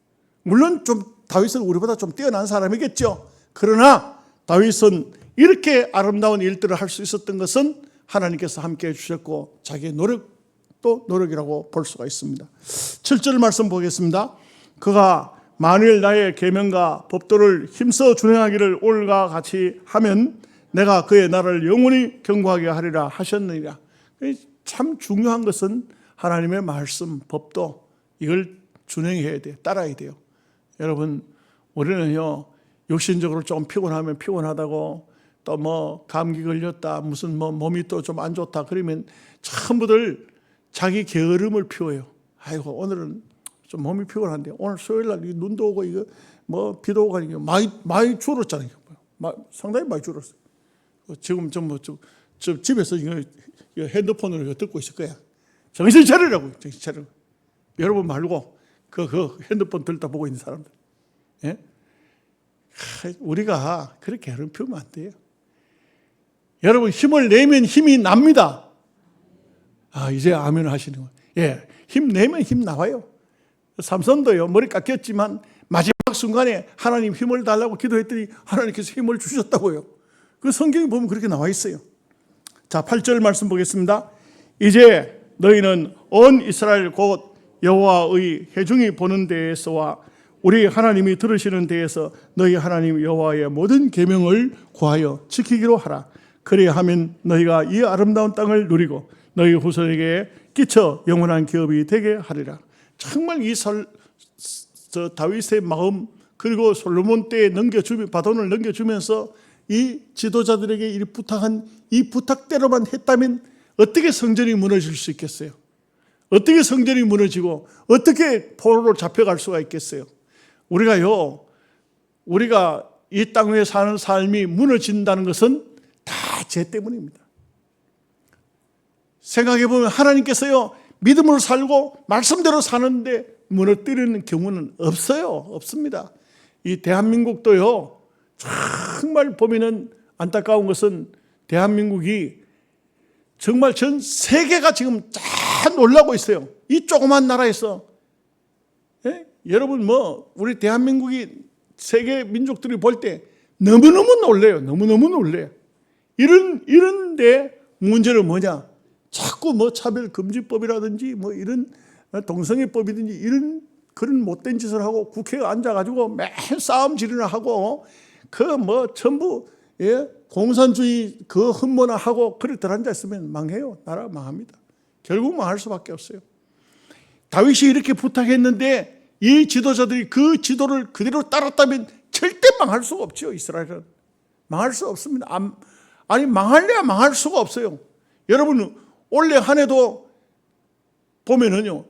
물론 좀 다윗은 우리보다 좀 뛰어난 사람이겠죠. 그러나 다윗은 이렇게 아름다운 일들을 할 수 있었던 것은 하나님께서 함께 해주셨고 자기의 노력도 노력이라고 볼 수가 있습니다. 7절 말씀 보겠습니다. 그가 만일 나의 계명과 법도를 힘써 준행하기를 오늘과 같이 하면 내가 그의 나를 영원히 경고하게 하리라 하셨느니라. 참 중요한 것은 하나님의 말씀, 법도 이걸 준행해야 돼요. 따라야 돼요. 여러분, 우리는요 육신적으로 좀 피곤하면 피곤하다고 또 감기 걸렸다 무슨 몸이 또 좀 안 좋다 그러면 전부들 자기 게으름을 피워요. 아이고 오늘은 좀 몸이 피곤한데 오늘 수요일날 눈도 오고 이거 비도 오고 하니까 많이 줄었잖아요. 상당히 많이 줄었어요. 지금 집에서 이거 핸드폰으로 듣고 있을 거야. 정신 차리라고. 정신 차리라고. 여러분 말고 그 핸드폰 들다 보고 있는 사람들. 예? 우리가 그렇게 게으름 피우면 안 돼요. 여러분 힘을 내면 힘이 납니다. 이제 아멘 하시는 거예요. 예, 힘 내면 힘 나와요. 삼손도요 머리 깎였지만 마지막 순간에 하나님 힘을 달라고 기도했더니 하나님께서 힘을 주셨다고요. 그 성경에 보면 그렇게 나와 있어요. 자, 8절 말씀 보겠습니다. 이제 너희는 온 이스라엘 곧 여호와의 회중이 보는 데에서와 우리 하나님이 들으시는 데에서 너희 하나님 여호와의 모든 계명을 구하여 지키기로 하라. 그래야 하면 너희가 이 아름다운 땅을 누리고 너희 후손에게 끼쳐 영원한 기업이 되게 하리라. 정말 다윗의 마음 그리고 솔로몬 때에 바돈을 넘겨주면서 이 지도자들에게 이 부탁대로만 했다면 어떻게 성전이 무너질 수 있겠어요? 어떻게 성전이 무너지고 어떻게 포로로 잡혀갈 수가 있겠어요? 우리가 이 땅 위에 사는 삶이 무너진다는 것은 다 죄 때문입니다. 생각해보면 하나님께서요 믿음으로 살고 말씀대로 사는데 무너뜨리는 경우는 없습니다. 이 대한민국도요 정말 보면은 안타까운 것은 대한민국이 정말 전 세계가 지금 다 놀라고 있어요. 이 조그만 나라에서. 예? 여러분 우리 대한민국이 세계 민족들이 볼 때 너무너무 놀래요. 너무너무 놀래요. 이런데 문제는 뭐냐? 자꾸 뭐 차별금지법이라든지 뭐 이런 동성애법이든지 이런 그런 못된 짓을 하고 국회에 앉아가지고 매일 싸움 지르나 하고 그 뭐 전부 공산주의 그 흠모나 하고 그래 들어앉아있으면 망해요. 나라 망합니다. 결국 망할 수밖에 없어요. 다윗이 이렇게 부탁했는데 이 지도자들이 그 지도를 그대로 따랐다면 절대 망할 수가 없죠. 이스라엘은 망할 수 없습니다. 아니 망할래야 망할 수가 없어요. 여러분 올해 한 해도 보면은요,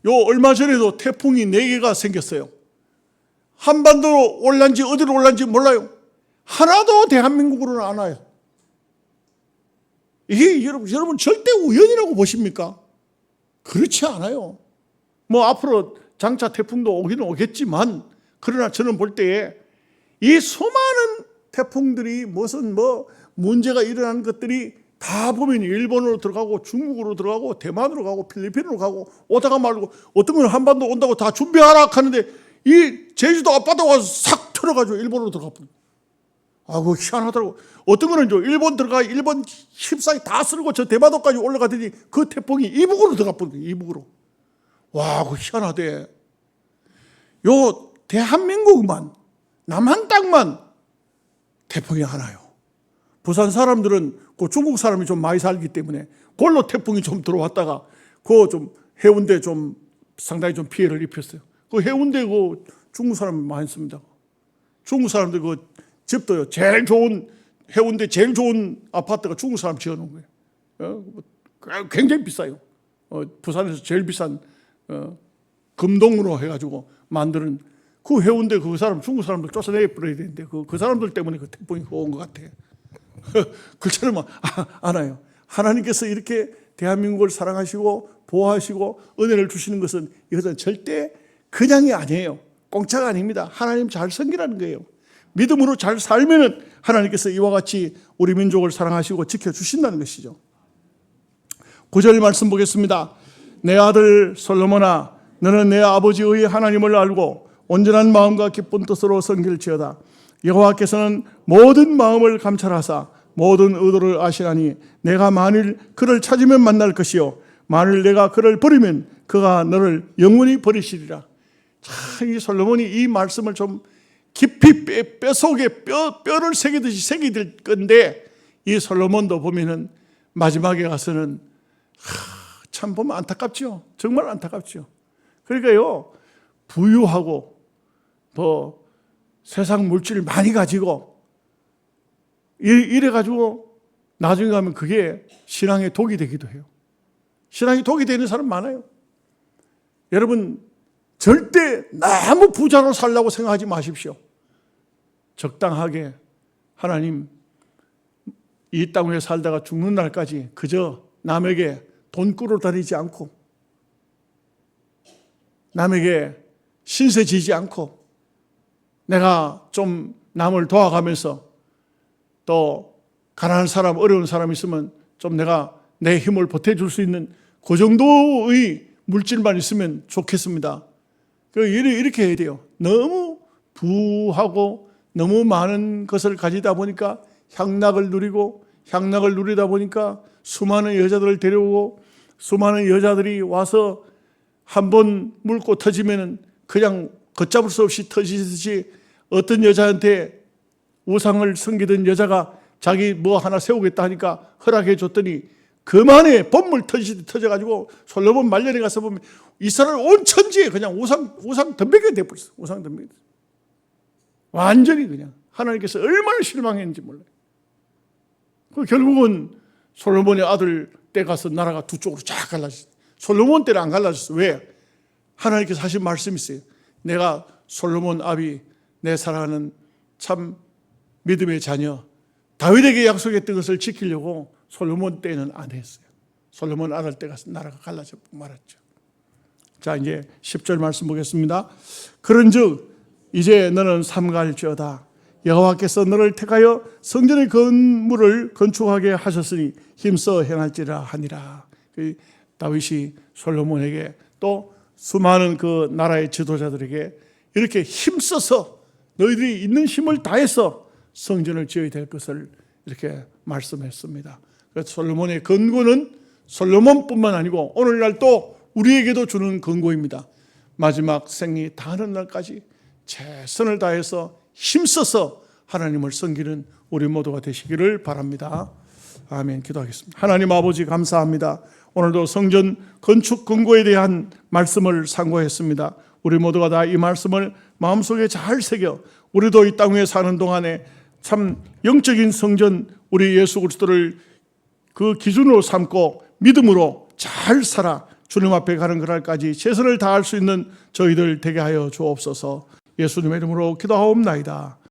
요 얼마 전에도 태풍이 4개가 생겼어요. 한반도로 올란지 어디로 올란지 몰라요. 하나도 대한민국으로는 안 와요. 이게 여러분 절대 우연이라고 보십니까? 그렇지 않아요. 뭐 앞으로 장차 태풍도 오기는 오겠지만, 그러나 저는 볼 때에 이 수많은 태풍들이 무슨 뭐 문제가 일어나는 것들이 다 보면 일본으로 들어가고 중국으로 들어가고 대만으로 가고 필리핀으로 가고 오다가 말고 어떤 건 한반도 온다고 다 준비하라 하는데 이 제주도 앞바다 와서 싹 틀어가지고 일본으로 들어가 버려. 그거 희한하더라고. 어떤 거는 일본 들어가 일본 휩싸이 다 쓸고 저 대마도까지 올라가더니 그 태풍이 이북으로 들어가 버려. 이북으로. 와, 그거 희한하대. 요 대한민국만 남한 땅만 태풍이 하나요. 부산 사람들은 그 중국 사람이 좀 많이 살기 때문에 그걸로 태풍이 좀 들어왔다가 그 좀 해운대 좀 상당히 좀 피해를 입혔어요. 그 해운대 그 중국 사람이 많이 씁니다. 중국 사람들 그 집도요. 제일 좋은 해운대 제일 좋은 아파트가 중국 사람 지어놓은 거예요. 굉장히 비싸요. 부산에서 제일 비싼 금동으로 해가지고 만드는 그 해운대 그 사람 중국 사람들 쫓아내 버려야 되는데 그 사람들 때문에 그 태풍이 온 것 같아. 그처럼 알아요. 하나님께서 이렇게 대한민국을 사랑하시고 보호하시고 은혜를 주시는 것은 이것은 절대 그냥이 아니에요. 공짜가 아닙니다. 하나님 잘 섬기라는 거예요. 믿음으로 잘 살면은 하나님께서 이와 같이 우리 민족을 사랑하시고 지켜주신다는 것이죠. 9절 말씀 보겠습니다. 내 아들 솔로몬아, 너는 내 아버지의 하나님을 알고 온전한 마음과 기쁜 뜻으로 섬길지어다. 여호와께서는 모든 마음을 감찰하사 모든 의도를 아시나니 내가 만일 그를 찾으면 만날 것이요 만일 내가 그를 버리면 그가 너를 영원히 버리시리라. 이 솔로몬이 이 말씀을 좀 깊이 뼈속에 뼈를 새기듯이 새기될 건데 이 솔로몬도 보면은 마지막에 가서는 참 보면 안타깝죠. 정말 안타깝죠. 그러니까요, 부유하고 뭐 세상 물질을 많이 가지고 이래가지고 나중에 가면 그게 신앙의 독이 되기도 해요. 신앙이 독이 되는 사람 많아요. 여러분 절대 너무 부자로 살려고 생각하지 마십시오. 적당하게 하나님 이 땅 위에 살다가 죽는 날까지 그저 남에게 돈 끌어다니지 않고 남에게 신세 지지 않고 내가 좀 남을 도와가면서 또 가난한 사람, 어려운 사람 있으면 좀 내가 내 힘을 보태줄 수 있는 그 정도의 물질만 있으면 좋겠습니다. 이렇게 해야 돼요. 너무 부하고 너무 많은 것을 가지다 보니까 향락을 누리다 보니까 수많은 여자들을 데려오고 수많은 여자들이 와서 한번 물고 터지면은 그냥 걷잡을 수 없이 터지듯이 어떤 여자한테 우상을 섬기던 여자가 자기 뭐 하나 세우겠다 하니까 허락해 줬더니 그만에 본물 터지듯이 터져가지고 솔로몬 말년에 가서 보면 이스라엘 온 천지에 그냥 우상 덤벼게 돼버렸어. 우상 덤벼게 됐어. 완전히 그냥 하나님께서 얼마나 실망했는지 몰라요. 결국은 솔로몬의 아들 때 가서 나라가 두 쪽으로 쫙 갈라졌어요. 솔로몬 때는 안 갈라졌어요. 왜? 하나님께서 하신 말씀이 있어요. 내가 솔로몬 아비 내 사랑하는 참 믿음의 자녀 다윗에게 약속했던 것을 지키려고 솔로몬 때는 안 했어요. 솔로몬 아들 때 가서 나라가 갈라져 말았죠. 자, 이제 10절 말씀 보겠습니다. 그런즉 이제 너는 삼가할지어다. 여호와께서 너를 택하여 성전의 건물을 건축하게 하셨으니 힘써 행할지라 하니라. 다윗이 솔로몬에게 또 수많은 그 나라의 지도자들에게 이렇게 힘써서 너희들이 있는 힘을 다해서 성전을 지어야 될 것을 이렇게 말씀했습니다. 그래서 솔로몬의 근고는 솔로몬뿐만 아니고 오늘날 또 우리에게도 주는 근고입니다. 마지막 생이 다하는 날까지 최선을 다해서 힘써서 하나님을 섬기는 우리 모두가 되시기를 바랍니다. 아멘. 기도하겠습니다. 하나님 아버지 감사합니다. 오늘도 성전 건축 근고에 대한 말씀을 상고했습니다. 우리 모두가 다 이 말씀을 마음속에 잘 새겨 우리도 이 땅 위에 사는 동안에 참 영적인 성전 우리 예수 그리스도를 그 기준으로 삼고 믿음으로 잘 살아 주님 앞에 가는 그날까지 최선을 다할 수 있는 저희들 되게 하여 주옵소서. 예수님의 이름으로 기도하옵나이다.